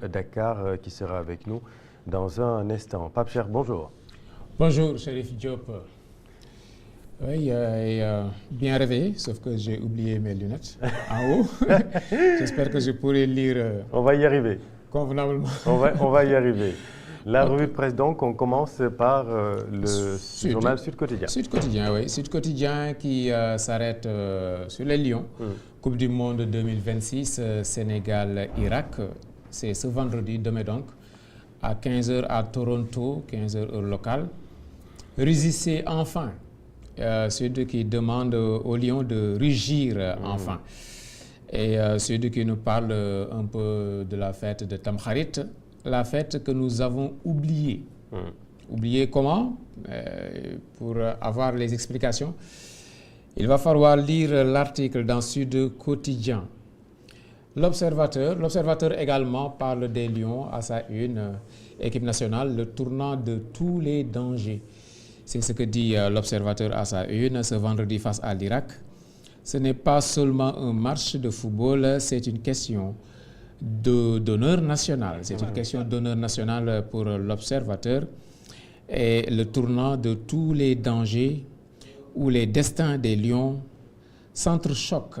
Dakar qui sera avec nous dans un instant. Pape Cheikh, bonjour. Bonjour, Chérif Diop. Oui, bien réveillé, sauf que j'ai oublié mes lunettes en haut. J'espère que je pourrai lire On va y arriver. Convenablement. On va y arriver. La revue de presse, donc, on commence par le journal Sud Quotidien. Sud Quotidien, oui. Sud Quotidien qui s'arrête sur les Lions. Coupe du Monde 2026, Sénégal-Irak. C'est ce vendredi, demain donc, à 15h à Toronto, 15h heure locale. Rugissez enfin. Sud qui demande aux Lions de rugir enfin. Et Sud qui nous parle un peu de la fête de Tamkharit, la fête que nous avons oubliée. Oubliée comment? Pour avoir les explications, il va falloir lire l'article dans Sud Quotidien. L'Observateur également parle des Lions à sa une, équipe nationale, le tournant de tous les dangers. C'est ce que dit l'Observateur à sa une ce vendredi face à l'Irak. Ce n'est pas seulement un match de football, c'est une question d'honneur national. C'est une question d'honneur national pour l'Observateur. Et le tournant de tous les dangers où les destins des Lions s'entrechoquent.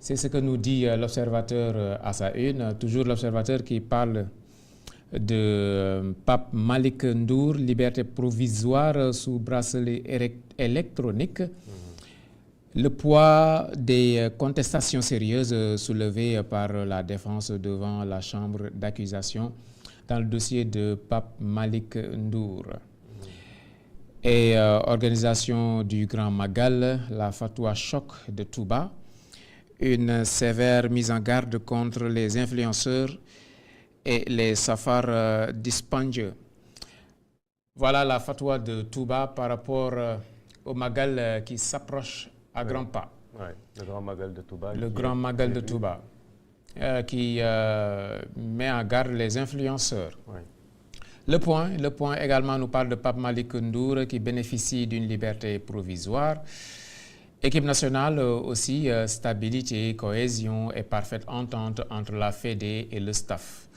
C'est ce que nous dit l'Observateur à sa une. Toujours l'Observateur qui parle de Pape Malick Ndour, liberté provisoire sous bracelet électronique. Le poids des contestations sérieuses soulevées par la défense devant la chambre d'accusation dans le dossier de Pape Malick Ndour. Et organisation du Grand Magal, la fatwa choc de Touba. Une sévère mise en garde contre les influenceurs et les safars dispendieux. Voilà la fatwa de Touba par rapport au Magal qui s'approche à grands pas. Oui, le Grand Magal de Touba. Le Grand Magal de Touba qui met en garde les influenceurs. Oui. Le point également nous parle de Pape Malick Ndour qui bénéficie d'une liberté provisoire. Équipe nationale aussi, stabilité, cohésion et parfaite entente entre la Fédé et le staff.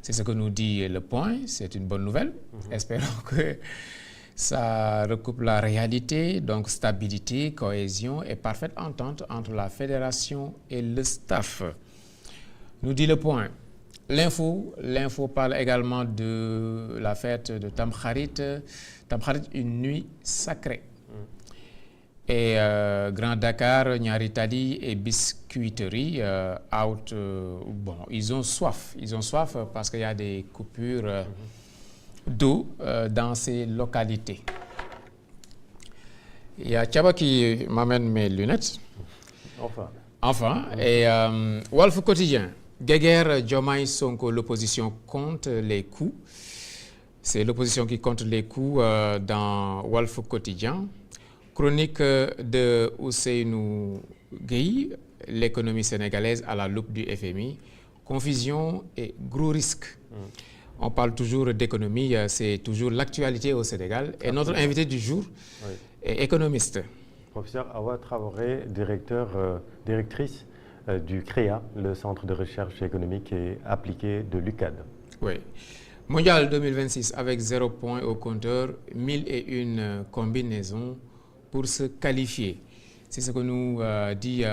C'est ce que nous dit le point, c'est une bonne nouvelle. Espérons que ça recoupe la réalité, donc stabilité, cohésion et parfaite entente entre la fédération et le staff. Nous dit le point. L'info parle également de la fête de Tamkharit. Tamkharit, une nuit sacrée. Et Grand Dakar, Nyari Tali et Biscuiterie, ils ont soif parce qu'il y a des coupures d'eau dans ces localités. Il y a Tchaba qui m'amène mes lunettes. Enfin. Et Walf Quotidien, Guéguerre, Diomaye Sonko, l'opposition compte les coups. C'est l'opposition qui compte les coups dans Walf Quotidien. Chronique de Ousseynou Gueye, l'économie sénégalaise à la loupe du FMI. Confusion et gros risques. On parle toujours d'économie, c'est toujours l'actualité au Sénégal. Et notre invité du jour est économiste. Professeur Awa Traoré, directrice du CREA, le Centre de recherche économique et appliquée de l'UCAD. Oui. Mondial 2026 avec 0 points au compteur, 1001 combinaisons pour se qualifier. C'est ce que nous dit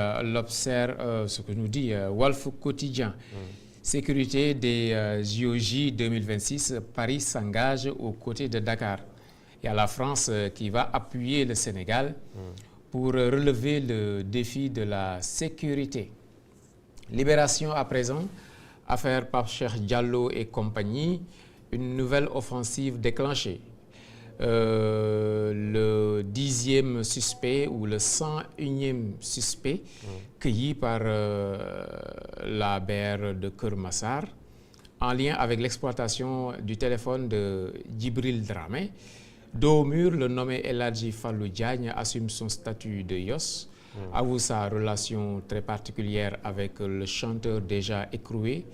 Walf Quotidien. Sécurité des JOJ 2026, Paris s'engage aux côtés de Dakar. Il y a la France qui va appuyer le Sénégal pour relever le défi de la sécurité. Libération à présent, affaire Pape Cheikh Diallo et compagnie, une nouvelle offensive déclenchée. Le 10e suspect ou le 101e suspect cueilli par la BR de Keur Massar en lien avec l'exploitation du téléphone de Djibril Dramé. Dos au mur, le nommé El Hadji Fallou Diagne assume son statut de Yos, avoue sa relation très particulière avec le chanteur déjà écroué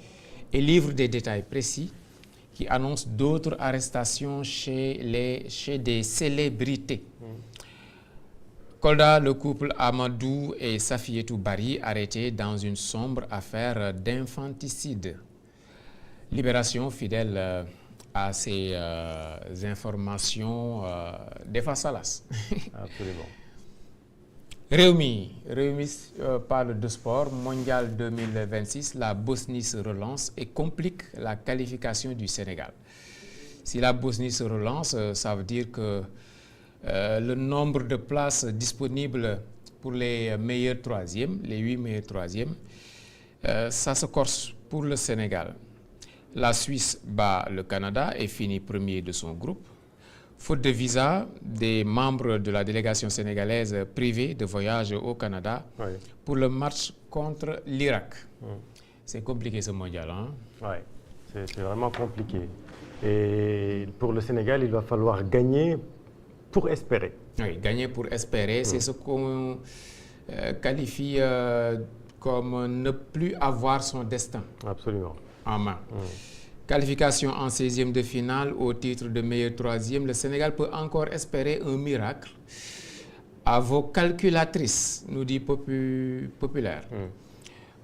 et livre des détails précis qui annonce d'autres arrestations chez des célébrités. Kolda, le couple Amadou et Safietou Bari arrêtés dans une sombre affaire d'infanticide. Libération, fidèle à ces informations des fois salaces. Absolument. Réumi parle de sport. Mondial 2026, la Bosnie se relance et complique la qualification du Sénégal. Si la Bosnie se relance, ça veut dire que le nombre de places disponibles pour les meilleurs troisièmes, les 8 meilleurs troisièmes, ça se corse pour le Sénégal. La Suisse bat le Canada et finit premier de son groupe. Faute de visa, des membres de la délégation sénégalaise privés de voyage au Canada pour le match contre l'Irak. C'est compliqué ce mondial, hein? Oui, c'est vraiment compliqué. Et pour le Sénégal, il va falloir gagner pour espérer. Oui, gagner pour espérer, c'est ce qu'on qualifie comme ne plus avoir son destin. Absolument. En main. Qualification en 16e de finale au titre de meilleur troisième. Le Sénégal peut encore espérer un miracle. À vos calculatrices, nous dit Populaire.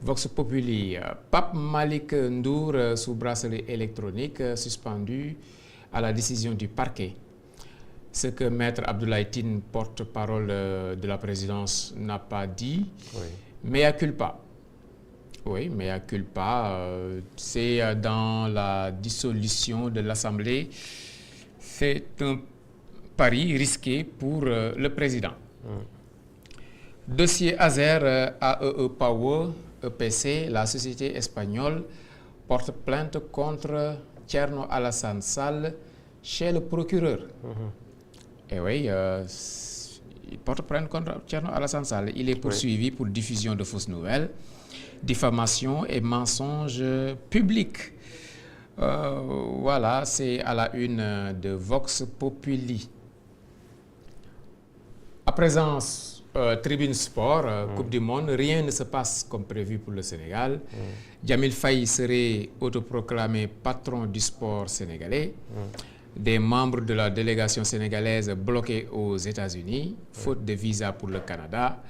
Vox Populi, Pape Malick Ndour sous bracelet électronique suspendu à la décision du parquet. Ce que Maître Abdoulaye Tine, porte-parole de la présidence, n'a pas dit. Mea culpa. Oui, mea culpa, c'est dans la dissolution de l'Assemblée. C'est un pari risqué pour le président. Dossier Azer, AEE Power, EPC, la société espagnole, porte plainte contre Thierno Alassane Sall chez le procureur. Et oui, il porte plainte contre Thierno Alassane Sall. Il est poursuivi pour diffusion de fausses nouvelles, diffamation et mensonge public. Voilà, c'est à la une de Vox Populi. À présent, Tribune Sport, Coupe du Monde, rien ne se passe comme prévu pour le Sénégal. Djamil Faye serait autoproclamé patron du sport sénégalais. Des membres de la délégation sénégalaise bloqués aux États-Unis, faute de visa pour le Canada.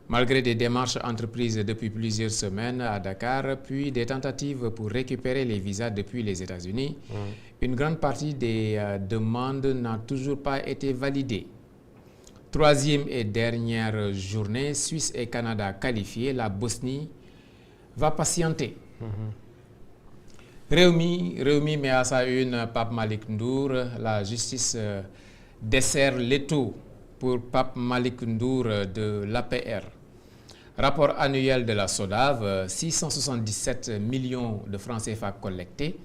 Malgré des démarches entreprises depuis plusieurs semaines à Dakar, puis des tentatives pour récupérer les visas depuis les États-Unis, une grande partie des demandes n'a toujours pas été validée. Troisième et dernière journée, Suisse et Canada qualifiés, la Bosnie va patienter. Réumi met à sa une Pape Malick Ndour, la justice dessert l'étau pour Pape Malick Ndour de l'APR. Rapport annuel de la SODAV, 677 millions de francs CFA collectés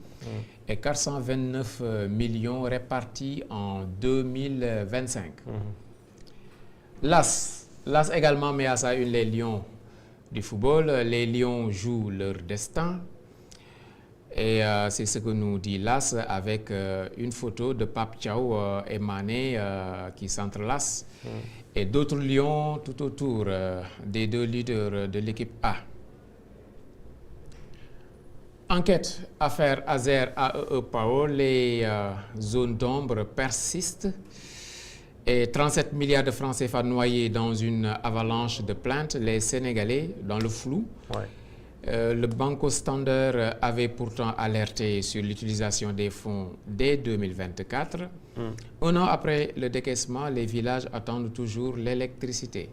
et 429 millions répartis en 2025. L'AS également met à sa une les Lions du football. Les Lions jouent leur destin. Et c'est ce que nous dit l'AS avec une photo de Pape Thiaw et Mané qui s'entrelacent et d'autres lions tout autour des deux leaders de l'équipe A. Enquête, affaire Azer AEE Power, les zones d'ombre persistent et 37 milliards de francs CFA noyés dans une avalanche de plaintes, les Sénégalais dans le flou. Le Banco Standard avait pourtant alerté sur l'utilisation des fonds dès 2024. Un an après le décaissement, les villages attendent toujours l'électricité.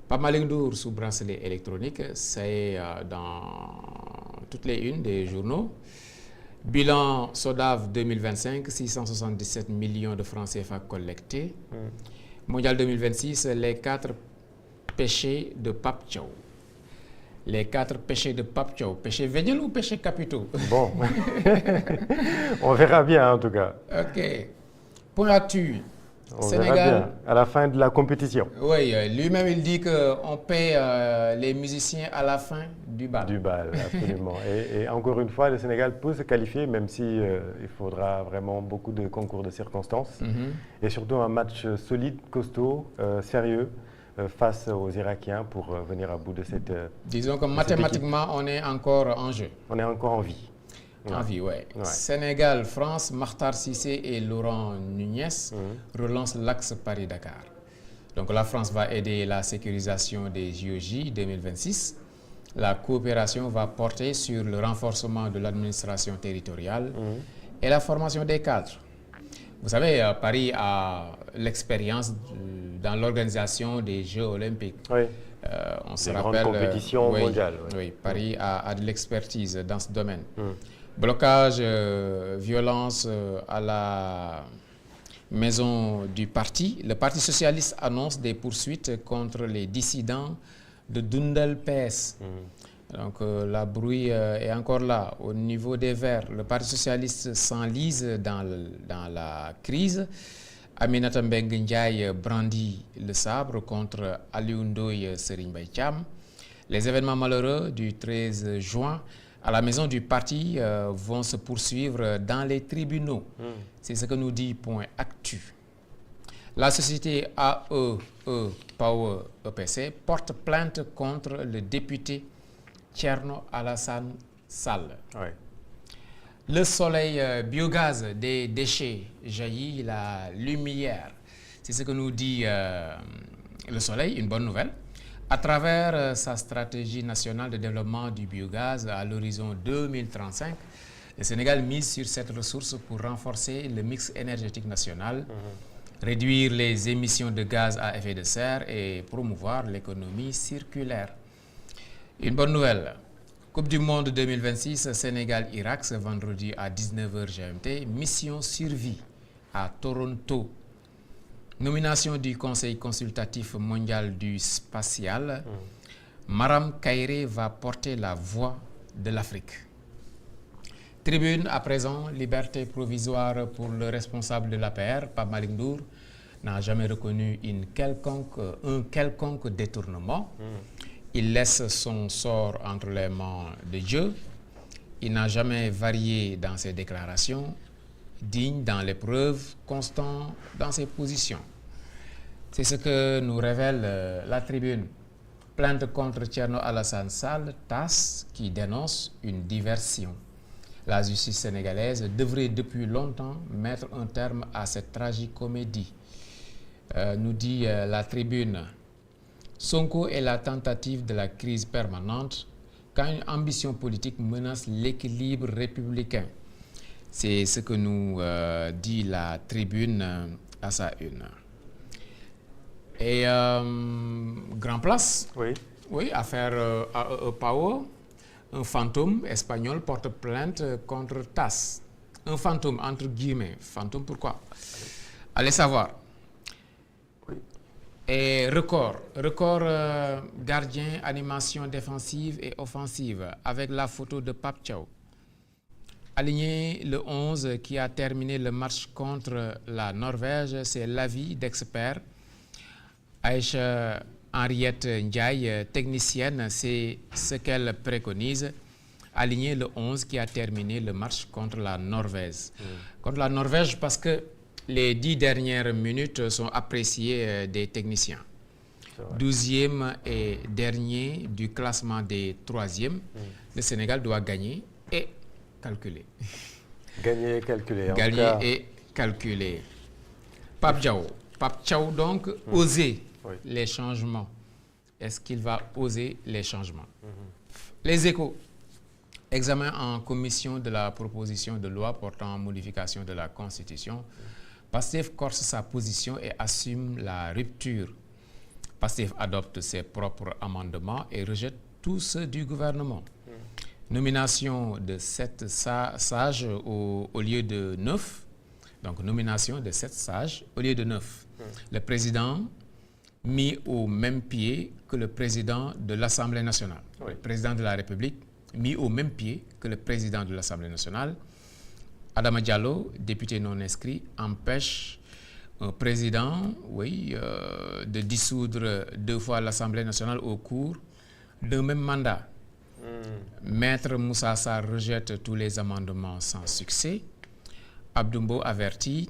Pape Malick Ndour sous bracelet électronique, c'est dans toutes les unes des journaux. Bilan SODAV 2025, 677 millions de francs CFA collectés. Mondial 2026, les 4 péchés de Pape Thiaw. Les 4 péchés de Pape Thiaw. Péchés véniels ou péchés capitaux? Bon, on verra bien en tout cas. Ok. Point actu. On verra bien à la fin de la compétition. Oui, lui-même il dit qu'on paie les musiciens à la fin du bal. Du bal, absolument. Et encore une fois, le Sénégal peut se qualifier, même si il faudra vraiment beaucoup de concours de circonstances. Et surtout un match solide, costaud, sérieux. Face aux Irakiens pour venir à bout de cette disons que mathématiquement, on est encore en jeu. On est encore en vie. En vie, oui. Sénégal, France, Makhtar Cissé et Laurent Nunez relancent l'axe Paris-Dakar. Donc la France va aider la sécurisation des JOJ 2026. la coopération va porter sur le renforcement de l'administration territoriale et la formation des cadres. Vous savez, Paris a l'expérience dans l'organisation des Jeux olympiques. Oui. On se des rappelle, grandes compétitions mondiales. Oui, Paris a de l'expertise dans ce domaine. Blocage, violence à la maison du parti. Le Parti socialiste annonce des poursuites contre les dissidents de Dundal PS. Donc la brouille est encore là. Au niveau des Verts, le Parti socialiste s'enlise dans la crise. Aminata Mbengue Ndiaye brandit le sabre contre Aliou Ndoye Serigne Mbaye Thiam. Les événements malheureux du 13 juin à la maison du parti vont se poursuivre dans les tribunaux. C'est ce que nous dit Point Actu. La société AEE Power EPC porte plainte contre le député Thierno Alassane Sall. Ouais. Le soleil biogaz des déchets jaillit la lumière. C'est ce que nous dit le soleil, une bonne nouvelle. À travers sa stratégie nationale de développement du biogaz à l'horizon 2035, le Sénégal mise sur cette ressource pour renforcer le mix énergétique national, réduire les émissions de gaz à effet de serre et promouvoir l'économie circulaire. Une bonne nouvelle. Coupe du Monde 2026, Sénégal-Irak, ce vendredi à 19h GMT. Mission survie à Toronto. Nomination du Conseil consultatif mondial du spatial. Maram Kairé va porter la voix de l'Afrique. Tribune à présent, liberté provisoire pour le responsable de l'APR, Pape Malick Ndour, n'a jamais reconnu un quelconque détournement. Il laisse son sort entre les mains de Dieu. Il n'a jamais varié dans ses déclarations, digne dans l'épreuve, constant dans ses positions. C'est ce que nous révèle la Tribune. Plainte contre Thierno Alassane Sall, TAS, qui dénonce une diversion. La justice sénégalaise devrait depuis longtemps mettre un terme à cette tragicomédie. Nous dit la Tribune. Sonko est la tentative de la crise permanente quand une ambition politique menace l'équilibre républicain. C'est ce que nous dit la Tribune à sa une. Et Grand Place, oui, affaire AEE Power, un fantôme espagnol porte plainte contre TAS. Un fantôme, entre guillemets. Fantôme, pourquoi? Allez savoir. Et record gardien, animation défensive et offensive, avec la photo de Pape Thiaw. Aligné le 11 qui a terminé le match contre la Norvège, c'est l'avis d'experts. Aïcha Henriette Ndiaye, technicienne, c'est ce qu'elle préconise. Aligné le 11 qui a terminé le match contre la Norvège. Contre la Norvège parce que les 10 dernières minutes sont appréciées des techniciens. 12e et dernier du classement des 3e. Le Sénégal doit gagner et calculer. Gagner et calculer. Gagner et calculer. Pape Thiaw donc, oser les changements. Est-ce qu'il va oser les changements? Les Échos. Examen en commission de la proposition de loi portant modification de la Constitution. Pastef corse sa position et assume la rupture. Pastef adopte ses propres amendements et rejette tous ceux du gouvernement. Nomination de 7 sages au lieu de 9. Donc, nomination de 7 sages au lieu de 9. Le président mis au même pied que le président de l'Assemblée nationale. Le président de la République mis au même pied que le président de l'Assemblée nationale. Adama Diallo, député non inscrit, empêche un président de dissoudre 2 fois l'Assemblée nationale au cours d'un même mandat. Maître Moussa Sarr rejette tous les amendements sans succès. Abdoumbo avertit,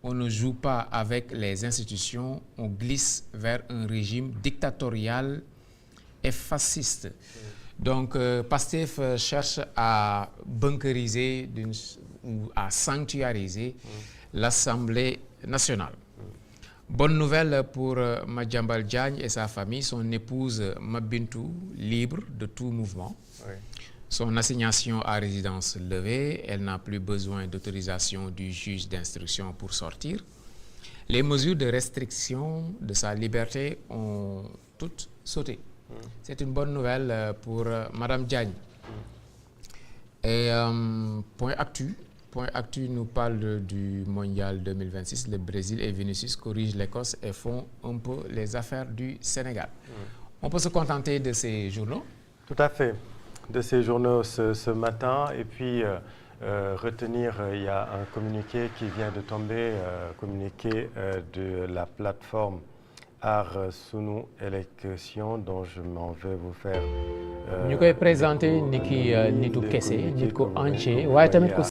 on ne joue pas avec les institutions, on glisse vers un régime dictatorial et fasciste. Donc, Pastef cherche à bunkeriser ou à sanctuariser l'Assemblée nationale. Bonne nouvelle pour Madiambal Diagne et sa famille, son épouse Mabintou, libre de tout mouvement. Oui. Son assignation à résidence levée, elle n'a plus besoin d'autorisation du juge d'instruction pour sortir. Les mesures de restriction de sa liberté ont toutes sauté. C'est une bonne nouvelle pour Madame Diagne. Et point actu nous parle du Mondial 2026. Le Brésil et Vinicius corrigent l'Écosse et font un peu les affaires du Sénégal. On peut se contenter de ces journaux? Tout à fait. De ces journaux ce matin. Et puis, retenir, il y a un communiqué qui vient de tomber, communiqué de la plateforme Art Sunu Élection, dont je m'en vais vous faire. Ñu koy présenté ni ki nitu kese nit ko entier waaye tamit ko